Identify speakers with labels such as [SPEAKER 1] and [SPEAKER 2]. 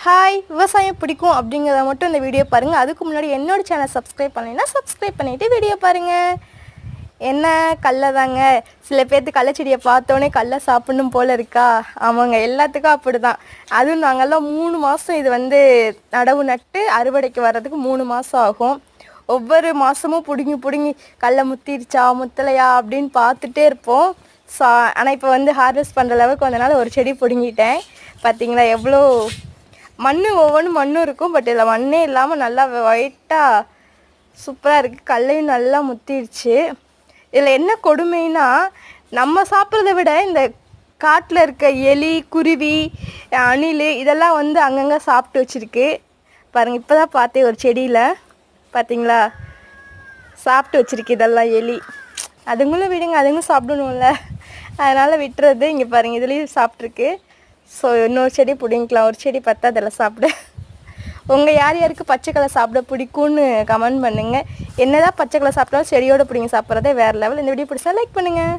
[SPEAKER 1] Hi, விவசாயம் பிடிக்கும் அப்படிங்கிறத மட்டும் இந்த வீடியோ பாருங்கள். அதுக்கு முன்னாடி என்னோட சேனல் சப்ஸ்கிரைப் பண்ணலைன்னா சப்ஸ்கிரைப் பண்ணிவிட்டு வீடியோ பாருங்கள். என்ன கடலை தாங்க, சில பேர்த்து கடலை செடியை பார்த்தோன்னே கடலை சாப்பிடணும் போல் இருக்கா? ஆமாங்க, எல்லாத்துக்கும் அப்படி தான். அதுவும் நாங்கள்லாம் 3 மாதம் இது நடவு நட்டு அறுவடைக்கு வர்றதுக்கு 3 மாதம் ஆகும். ஒவ்வொரு மாதமும் பிடுங்கி கடலை முத்திருச்சா முத்தலையா அப்படின்னு பார்த்துட்டே இருப்போம். ஆனால் இப்போ ஹார்வெஸ்ட் பண்ணுற அளவுக்கு வந்தனால ஒரு செடி பிடுங்கிட்டேன். பார்த்தீங்களா எவ்வளோ மண், ஒவ்வொன்றும் மண்ணும் இருக்கும். பட் இதில் மண்ணே இல்லாமல் நல்லா ஒயிட்டாக சூப்பராக இருக்குது. கடலையும் நல்லா முத்திருச்சு. இதில் என்ன கொடுமைன்னா, நம்ம சாப்பிட்றத விட இந்த காட்டில் இருக்க எலி, குருவி, அணில் இதெல்லாம் அங்கங்கே சாப்பிட்டு வச்சுருக்கு. பாருங்கள், இப்போ தான் பார்த்தேன் ஒரு செடியில். பார்த்தீங்களா, சாப்பிட்டு வச்சுருக்கு இதெல்லாம் எலி. அதுங்களும் விடுங்க, அதுங்களும் சாப்பிடணும்ல, அதனால் விட்டுறது. இங்கே பாருங்கள், இதுலேயும் சாப்பிட்ருக்கு. ஸோ இன்னொரு செடி பிடிங்கிக்கலாம். ஒரு செடி பார்த்தா அதெல்லாம் சாப்பிட. உங்கள் யார் யாருக்கு பச்சை கலர் சாப்பிட பிடிக்கும்னு கமெண்ட் பண்ணுங்கள். என்னதான் பச்சை கலர் சாப்பிட்டாலும் செடியோடு பிடிங்க சாப்பிட்றதே வேறு லெவல். இந்த வீடியோ பிடிச்சா லைக் பண்ணுங்கள்.